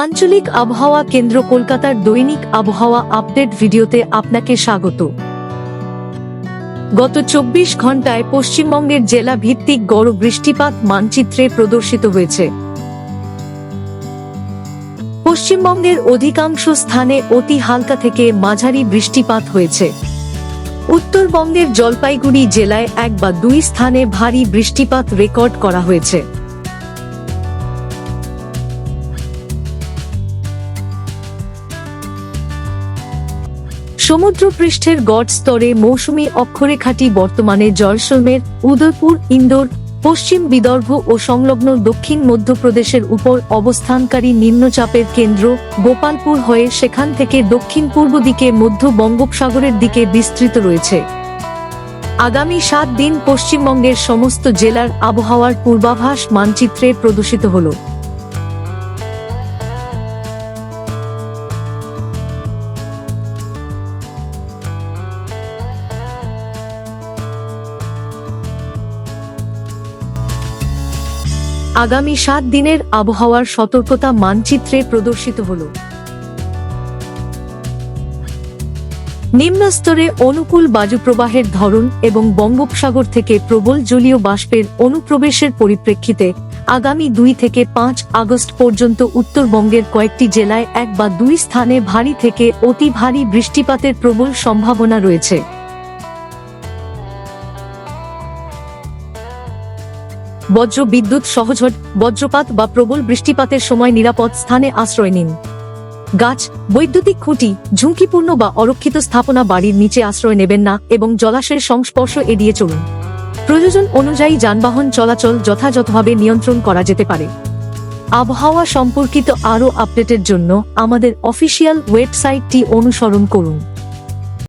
আঞ্চলিক আবহাওয়া কেন্দ্র কলকাতার দৈনিক আবহাওয়া আপডেট ভিডিওতে আপনাকে স্বাগত। গত ২৪ ঘন্টায় পশ্চিমবঙ্গের জেলা ভিত্তিক গড় বৃষ্টিপাত মানচিত্রে প্রদর্শিত হয়েছে। পশ্চিমবঙ্গের অধিকাংশ স্থানে অতি হালকা থেকে মাঝারি বৃষ্টিপাত হয়েছে। উত্তরবঙ্গের জলপাইগুড়ি জেলায় ১ বা ২ স্থানে ভারী বৃষ্টিপাত রেকর্ড করা হয়েছে। সমুদ্রপৃষ্ঠের গড় স্তরে মৌসুমী অক্ষরেখাটি বর্তমানে জয়সলমের, উদয়পুর, ইন্দোর, পশ্চিম বিদর্ভ ও সংলগ্ন দক্ষিণ মধ্যপ্রদেশের উপর অবস্থানকারী নিম্নচাপের কেন্দ্র গোপালপুর হয়ে সেখান থেকে দক্ষিণ পূর্ব দিকে মধ্য বঙ্গোপসাগরের দিকে বিস্তৃত রয়েছে। আগামী ৭ দিন পশ্চিমবঙ্গের সমস্ত জেলার আবহাওয়ার পূর্বাভাস মানচিত্রে প্রদর্শিত হল। আগামী ৭ দিনের আবহাওয়ার সতর্কতা মানচিত্রে প্রদর্শিত হল। নিম্নস্তরে অনুকূল বায়ুপ্রবাহের ধরন এবং বঙ্গোপসাগর থেকে প্রবল জলীয় বাষ্পের অনুপ্রবেশের পরিপ্রেক্ষিতে আগামী ২ থেকে ৫ আগস্ট পর্যন্ত উত্তরবঙ্গের কয়েকটি জেলায় ১ বা ২ স্থানে ভারী থেকে অতি ভারী বৃষ্টিপাতের প্রবল সম্ভাবনা রয়েছে। বজ্র বিদ্যুৎ সহঝট, বজ্রপাত বা প্রবল বৃষ্টিপাতের সময় নিরাপদ স্থানে আশ্রয় নিন। গাছ, বৈদ্যুতিক খুঁটি, ঝুঁকিপূর্ণ বা অরক্ষিত স্থাপনা বাড়ির নিচে আশ্রয় নেবেন না এবং জলাশয়ের সংস্পর্শ এড়িয়ে চলুন। প্রয়োজন অনুযায়ী যানবাহন চলাচল যথাযথভাবে নিয়ন্ত্রণ করা যেতে পারে। আবহাওয়া সম্পর্কিত আরও আপডেটের জন্য আমাদের অফিসিয়াল ওয়েবসাইটটি অনুসরণ করুন।